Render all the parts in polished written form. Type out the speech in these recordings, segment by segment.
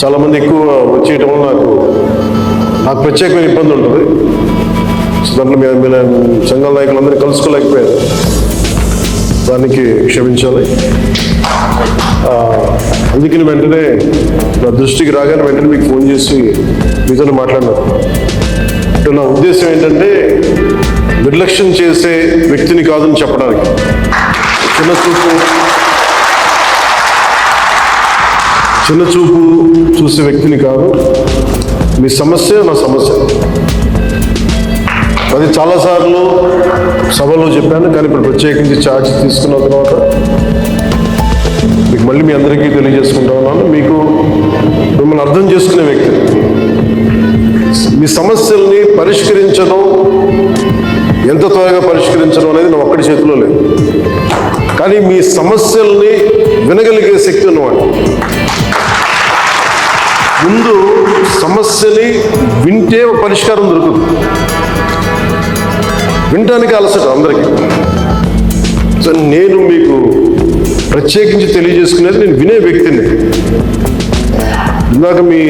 చాలామంది ఎక్కువ వచ్చేయటం వల్ల నాకు ప్రత్యేకమైన ఇబ్బంది ఉంటుంది. సో దాంట్లో మేము సంఘాల నాయకులందరినీ కలుసుకోలేకపోయారు, దానికి క్షమించాలి. అందుకని వెంటనే నా దృష్టికి రాగానే వెంటనే మీకు ఫోన్ చేసి మీతో మాట్లాడినారు. అంటే నా ఉద్దేశం ఏంటంటే నిర్లక్ష్యం చేసే వ్యక్తిని కాదని చెప్పడానికి. చిన్న చూపు చూసే వ్యక్తిని కాదు. మీ సమస్య నా సమస్య. అది చాలాసార్లు సభలో చెప్పాను, కానీ ఇప్పుడు ప్రత్యేకించి ఛార్జ్ తీసుకున్న తర్వాత మీకు మళ్ళీ మీ అందరికీ తెలియజేసుకుంటా ఉన్నాను. మిమ్మల్ని అర్థం చేసుకునే వ్యక్తి. మీ సమస్యల్ని పరిష్కరించడం, ఎంత త్వరగా పరిష్కరించడం అనేది నా ఒక్కడి చేతిలో లేదు, కానీ మీ సమస్యల్ని వినగలిగే శక్తి ఉన్నవాడు. ముందు సమస్యని వింటే పరిష్కారం దొరుకుతుంది. వినటానికి అలసట అందరికీ. సో నేను మీకు ప్రత్యేకించి తెలియజేసుకునేది నేను వినే వ్యక్తిని. ఇందాక మీ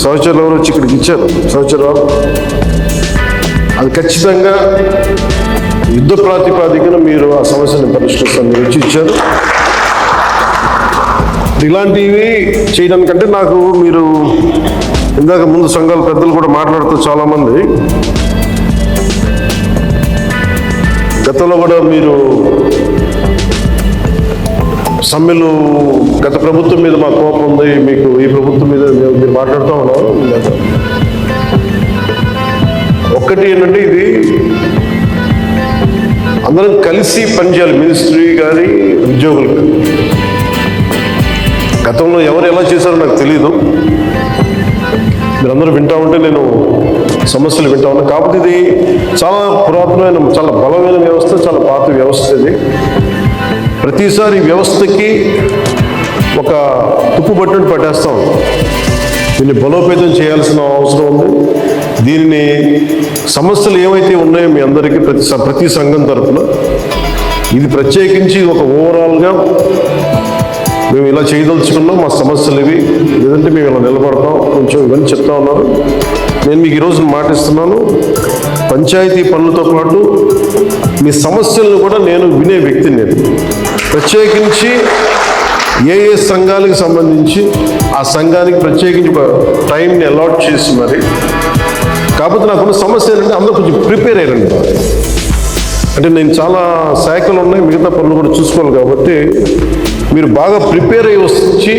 సహచరులు ఎవరు వచ్చి ఇక్కడికి ఇచ్చారు, సహచరాలు, అది ఖచ్చితంగా యుద్ధ ప్రాతిపాదికన మీరు ఆ సమస్యను పరిష్కరిస్తాను మీరు వచ్చి ఇచ్చారు. ఇలాంటివి చేయడానికంటే నాకు మీరు ఇందాక ముందు సంఘాల పెద్దలు కూడా మాట్లాడుతూ చాలామంది గతంలో కూడా మీరు సమ్మెలు గత ప్రభుత్వం మీద మా కోపం ఉంది, మీకు ఈ ప్రభుత్వం మీద మీరు మాట్లాడుతూ ఉన్నారు. ఒక్కటి ఏంటంటే ఇది అందరం కలిసి పనిచేయాలి, మినిస్ట్రీ కానీ ఉద్యోగులు. గతంలో ఎవరు ఎలా చేశారో నాకు తెలీదు, మీరందరూ వింటా ఉంటే నేను సమస్యలు వింటా ఉన్నాను. కాబట్టి ఇది చాలా పురాతనమైన, చాలా బలమైన వ్యవస్థ, చాలా పాత వ్యవస్థ. ఇది ప్రతిసారి వ్యవస్థకి ఒక తుప్పు పట్టుని పట్టేస్తాం. దీన్ని బలోపేతం చేయాల్సిన అవసరం ఉంది. దీనిని సమస్యలు ఏవైతే ఉన్నాయో మీ అందరికీ ప్రతి సంఘం తరఫున ఇది ప్రత్యేకించి ఒక ఓవరాల్గా మేము ఇలా చేయదలుచుకున్నాం, మా సమస్యలు ఇవి, లేదంటే మేము ఇలా నిలబడతాం, కొంచెం ఇవన్నీ చెప్తా ఉన్నారు. నేను మీకు ఈరోజు మాటిస్తున్నాను, పంచాయతీ పనులతో పాటు మీ సమస్యలను కూడా నేను వినే వ్యక్తిని. నేను ప్రత్యేకించి ఏ సంఘాలకు సంబంధించి ఆ సంఘానికి ప్రత్యేకించి ఒక టైంని అలాట్ చేసి మరి, కాకపోతే నాకున్న సమస్య ఏంటంటే అందరూ కొంచెం ప్రిపేర్ అయ్యారండి. అంటే నేను చాలా శాఖలు ఉన్నాయి, మిగతా పనులు కూడా చూసుకోవాలి. కాబట్టి మీరు బాగా ప్రిపేర్ అయ్యి వచ్చి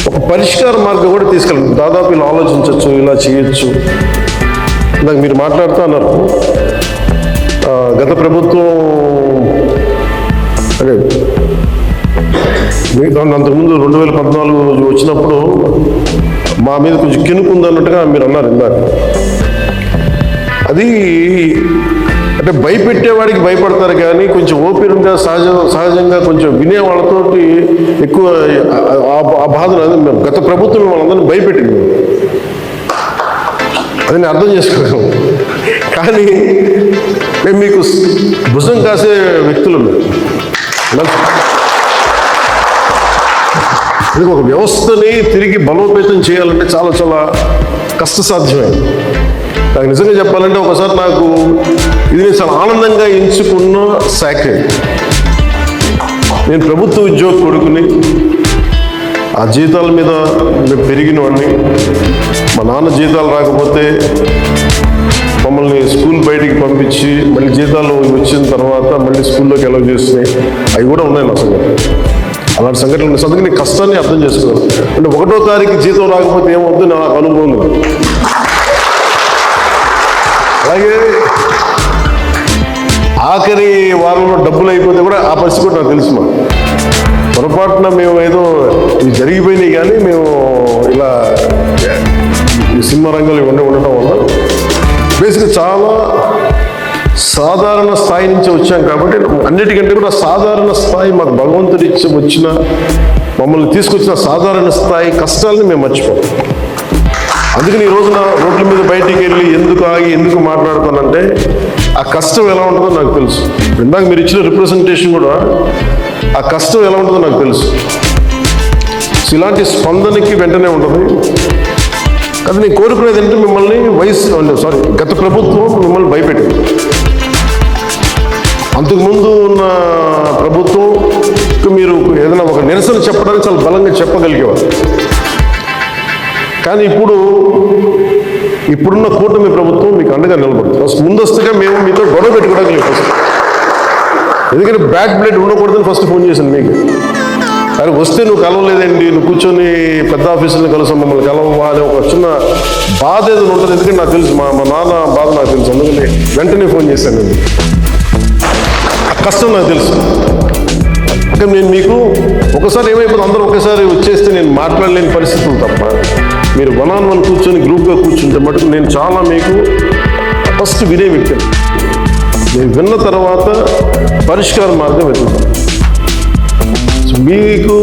ఒక పరిష్కార మార్గం కూడా తీసుకెళ్ళండి. దాదాపు ఇలా ఆలోచించవచ్చు, ఇలా చేయొచ్చు. ఇందాక మీరు మాట్లాడుతూ అన్నారు, గత ప్రభుత్వం అంటే అంతకుముందు 2014 వచ్చినప్పుడు మా మీద కొంచెం కినుకుందన్నట్టుగా మీరు అన్నారు ఇందాక. అది అంటే భయపెట్టేవాడికి భయపడతారు, కానీ కొంచెం ఓపికగా సహజంగా కొంచెం వినే వాళ్ళతోటి ఎక్కువ ఆ బాధను మేము గత ప్రభుత్వం వాళ్ళందరినీ భయపెట్టింది. అది నేను అర్థం చేసుకోగలం. కానీ మేము మీకు భుజం కాసే వ్యక్తులు. ఒక వ్యవస్థని తిరిగి బలోపేతం చేయాలంటే చాలా చాలా కష్టసాధ్యమైంది. నాకు నిజంగా చెప్పాలంటే ఒకసారి నాకు ఇది నేను చాలా ఆనందంగా ఎంచుకున్న శాఖ. నేను ప్రభుత్వ ఉద్యోగ కొడుకుని, ఆ జీతాల మీద మేము పెరిగిన వాడిని. మా నాన్న జీతాలు రాకపోతే మమ్మల్ని స్కూల్ బయటికి పంపించి మళ్ళీ జీతాలు వచ్చిన తర్వాత మళ్ళీ స్కూల్లోకి అలౌ చేస్తున్నాయి, అవి కూడా ఉన్నాయి నా సంగతి. అలాంటి సంఘటనలు సందుకు నేను కష్టాన్ని అర్థం చేసుకోవాలి. అంటే 1వ తారీఖు జీతం రాకపోతే ఏమవుతుంది నాకు అనుభవం లేదు. అలాగే ఆఖరి వారంలో డబ్బులు అయిపోతే కూడా ఆ పరిస్థితి కూడా నాకు తెలుసు. మా పొరపాటున మేము ఏదో ఇది జరిగిపోయినాయి, కానీ మేము ఇలా ఈ సినిమా రంగంలో ఉండటం వల్ల బేసిక్గా చాలా సాధారణ స్థాయి నుంచి వచ్చాం. కాబట్టి అన్నిటికంటే కూడా సాధారణ స్థాయి మాకు భగవంతుడి ఇచ్చి వచ్చిన, మమ్మల్ని తీసుకొచ్చిన సాధారణ స్థాయి కష్టాలని మేము మర్చిపోం. అందుకని ఈ రోజున రోడ్ల మీద బయటికి వెళ్ళి ఎందుకు ఆగి ఎందుకు మాట్లాడుతానంటే ఆ కష్టం ఎలా ఉంటుందో నాకు తెలుసు. ఇందాక మీరు ఇచ్చిన రిప్రజెంటేషన్ కూడా ఆ కష్టం ఎలా ఉంటుందో నాకు తెలుసు. సో ఇలాంటి స్పందనకి వెంటనే ఉంటుంది. అది నేను కోరుకునేది ఏంటంటే మిమ్మల్ని గత ప్రభుత్వం మిమ్మల్ని భయపెట్టింది. అంతకుముందు ఉన్న ప్రభుత్వం మీరు ఏదైనా ఒక నిరసన చెప్పడానికి చాలా బలంగా చెప్పగలిగేవారు. కానీ ఇప్పుడున్న కూటమి ప్రభుత్వం మీకు అండగా నిలబడుతుంది. ఫస్ట్ ముందస్తుగా మేము మీతో గొడవ పెట్టుకోవడానికి లేదు ఫస్ట్. ఎందుకంటే బ్యాడ్ బ్లడ్ ఉండకూడదని ఫస్ట్ ఫోన్ చేశాను మీకు. అరే వస్తే నువ్వు కలవలేదండి, నువ్వు కూర్చొని పెద్ద ఆఫీసులను కలుసాం, మమ్మల్ని కలవవా అని ఒక చిన్న బాధ ఏదైనా ఉంటుంది. ఎందుకంటే నాకు తెలుసు, మా నాన్న బాధ నాకు తెలుసు. అందుకని వెంటనే ఫోన్ చేశాను. నేను ఆ కష్టం నాకు తెలుసు. ఇంకా నేను మీకు ఒకసారి ఏమైపోతుంది, అందరూ ఒకేసారి వచ్చేస్తే నేను మాట్లాడలేని పరిస్థితులు తప్ప మీరు 1-on-1 కూర్చొని గ్రూప్గా కూర్చుంటే మటుకు నేను చాలా మీకు ఫస్ట్ వినే వ్యక్తిని. నేను విన్న తర్వాత పరిష్కార మార్గం వెతుకుతాను. మీకు